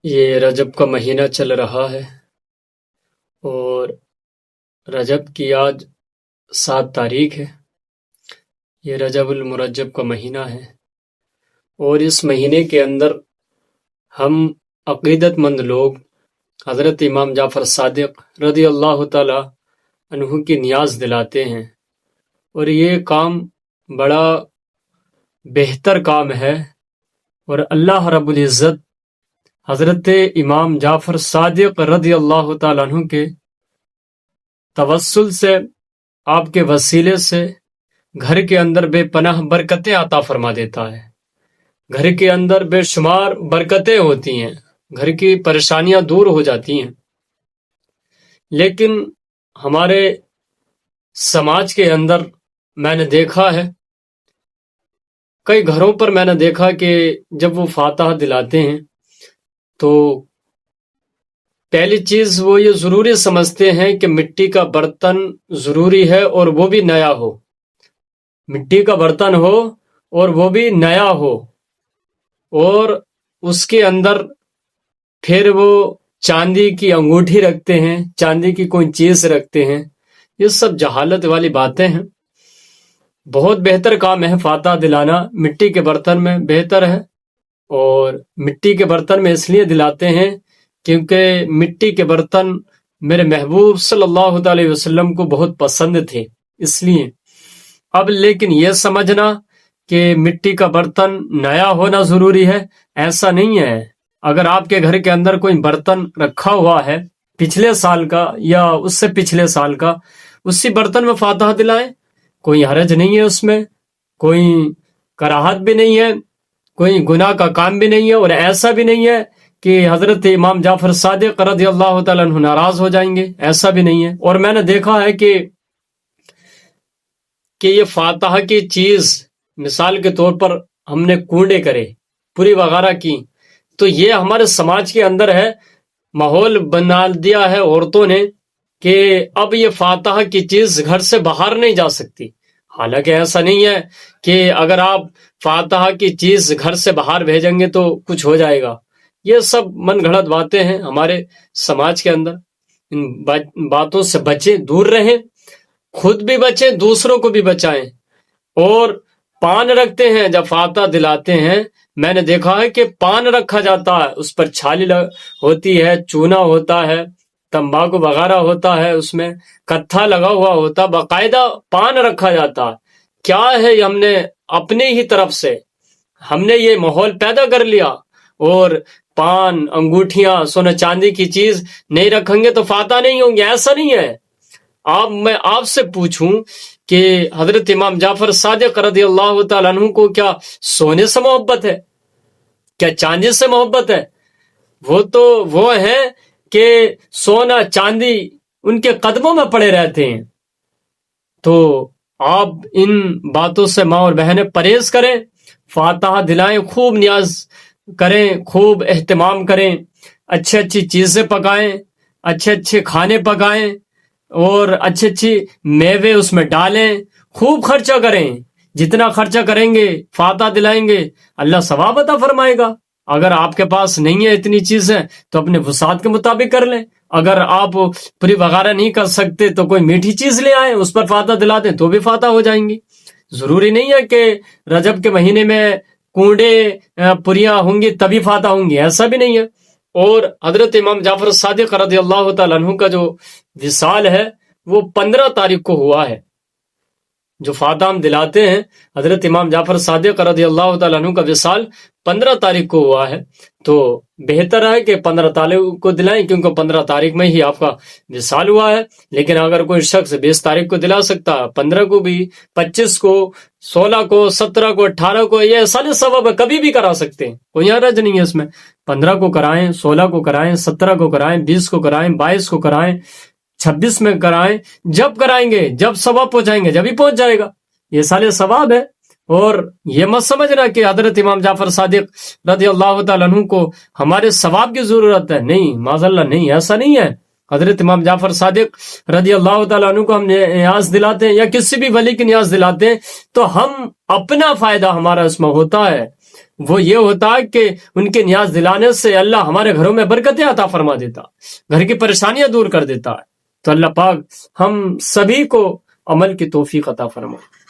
یہ رجب کا مہینہ چل رہا ہے اور رجب کی آج 7 تاریخ ہے۔ یہ رجب المرجب کا مہینہ ہے اور اس مہینے کے اندر ہم عقیدت مند لوگ حضرت امام جعفر صادق رضی اللہ تعالی عنہ کی نیاز دلاتے ہیں، اور یہ کام بڑا بہتر کام ہے، اور اللہ رب العزت حضرت امام جعفر صادق رضی اللہ تعالیٰ عنہ کے توسل سے، آپ کے وسیلے سے گھر کے اندر بے پناہ برکتیں عطا فرما دیتا ہے۔ گھر کے اندر بے شمار برکتیں ہوتی ہیں، گھر کی پریشانیاں دور ہو جاتی ہیں، لیکن ہمارے سماج کے اندر میں نے دیکھا ہے، کئی گھروں پر میں نے دیکھا کہ جب وہ فاتحہ دلاتے ہیں تو پہلی چیز وہ یہ ضروری سمجھتے ہیں کہ مٹی کا برتن ضروری ہے، اور وہ بھی نیا ہو، مٹی کا برتن ہو اور وہ بھی نیا ہو، اور اس کے اندر پھر وہ چاندی کی انگوٹھی رکھتے ہیں، چاندی کی کوئی چیز رکھتے ہیں۔ یہ سب جہالت والی باتیں ہیں۔ بہت بہتر کام ہے فاتحہ دلانا، مٹی کے برتن میں بہتر ہے، اور مٹی کے برتن میں اس لیے دلاتے ہیں کیونکہ مٹی کے برتن میرے محبوب صلی اللہ علیہ وسلم کو بہت پسند تھے، اس لیے۔ اب لیکن یہ سمجھنا کہ مٹی کا برتن نیا ہونا ضروری ہے، ایسا نہیں ہے۔ اگر آپ کے گھر کے اندر کوئی برتن رکھا ہوا ہے پچھلے سال کا یا اس سے پچھلے سال کا، اسی برتن میں فاتحہ دلائیں، کوئی حرج نہیں ہے، اس میں کوئی کراہت بھی نہیں ہے، کوئی گناہ کا کام بھی نہیں ہے، اور ایسا بھی نہیں ہے کہ حضرت امام جعفر صادق رضی اللہ تعالیٰ عنہ ناراض ہو جائیں گے، ایسا بھی نہیں ہے۔ اور میں نے دیکھا ہے کہ یہ فاتحہ کی چیز، مثال کے طور پر ہم نے کنڈے کرے، پوری وغیرہ کی، تو یہ ہمارے سماج کے اندر ہے، ماحول بنا دیا ہے عورتوں نے کہ اب یہ فاتحہ کی چیز گھر سے باہر نہیں جا سکتی۔ حالانکہ ایسا نہیں ہے کہ اگر آپ فاتحہ کی چیز گھر سے باہر بھیجیں گے تو کچھ ہو جائے گا۔ یہ سب من گھڑت باتیں ہیں ہمارے سماج کے اندر۔ ان باتوں سے بچیں، دور رہیں، خود بھی بچیں، دوسروں کو بھی بچائیں۔ اور پان رکھتے ہیں جب فاتحہ دلاتے ہیں، میں نے دیکھا ہے کہ پان رکھا جاتا ہے، اس پر چھالی ہوتی ہے، چونا ہوتا ہے، تمباکو وغیرہ ہوتا ہے، اس میں کتھا لگا ہوا ہوتا، باقاعدہ پان رکھا جاتا ہے۔ کیا ہے، ہم نے اپنے ہی طرف سے ہم نے یہ ماحول پیدا کر لیا، اور پان، انگوٹھیاں، سونا چاندی کی چیز نہیں رکھیں گے تو فاتحہ نہیں ہوں گے، ایسا نہیں ہے۔ میں آپ سے پوچھوں کہ حضرت امام جعفر صادق رضی اللہ تعالیٰ عنہ کو کیا سونے سے محبت ہے؟ کیا چاندی سے محبت ہے؟ وہ تو وہ ہیں کہ سونا چاندی ان کے قدموں میں پڑے رہتے ہیں۔ تو آپ ان باتوں سے ماں اور بہنیں پرہیز کریں، فاتحہ دلائیں، خوب نیاز کریں، خوب اہتمام کریں، اچھی اچھی چیزیں پکائیں، اچھے اچھے کھانے پکائیں، اور اچھی اچھی میوے اس میں ڈالیں، خوب خرچہ کریں۔ جتنا خرچہ کریں گے، فاتحہ دلائیں گے، اللہ ثواب عطا فرمائے گا۔ اگر آپ کے پاس نہیں ہے اتنی چیزیں تو اپنے وسعت کے مطابق کر لیں۔ اگر آپ پوری وغیرہ نہیں کر سکتے تو کوئی میٹھی چیز لے آئیں، اس پر فاتحہ دلا دیں تو بھی فاتحہ ہو جائیں گی۔ ضروری نہیں ہے کہ رجب کے مہینے میں کنڈے پوریاں ہوں گی تبھی فاتحہ ہوں گی، ایسا بھی نہیں ہے۔ اور حضرت امام جعفر صادق رضی اللہ تعالیٰ عنہ کا جو وصال ہے وہ 15 تاریخ کو ہوا ہے۔ جو فاتحہ ہم دلاتے ہیں، حضرت امام جعفر صادق رضی اللہ تعالیٰ عنہ کا وصال 15 تاریخ کو ہوا ہے، تو بہتر ہے کہ 15 تاریخ کو دلائیں، کیونکہ 15 تاریخ میں ہی آپ کا وصال ہوا ہے۔ لیکن اگر کوئی شخص 20 تاریخ کو دلا سکتا، 15 کو بھی، 25 کو، 16 کو، 17 کو، 18 کو، یہ سال ثواب ہے، کبھی بھی کرا سکتے ہیں، کوئی حرج نہیں ہے اس میں۔ 15 کو کرائیں، 16 کو کرائیں، 17 کو کرائیں، 20 کو کرائیں، 22 کو کرائیں، 26 میں کرائیں، جب کرائیں گے، جب ثواب پہنچائیں گے، جب ہی پہنچ جائے گا، یہ سال ثواب ہے۔ اور یہ مت سمجھنا کہ حضرت امام جعفر صادق رضی اللہ تعالیٰ عنہ کو ہمارے ثواب کی ضرورت ہے، نہیں، معاذ اللہ، نہیں، ایسا نہیں ہے۔ حضرت امام جعفر صادق رضی اللہ تعالیٰ عنہ کو ہم نیاز دلاتے ہیں یا کسی بھی ولی کی نیاز دلاتے ہیں تو ہم اپنا فائدہ ہمارا اس میں ہوتا ہے، وہ یہ ہوتا کہ ان کے نیاز دلانے سے اللہ ہمارے گھروں میں برکتیں عطا فرما دیتا، گھر کی پریشانیاں دور کر دیتا ہے۔ تو اللہ پاک ہم سبھی کو عمل کی توفیق عطا فرمائے۔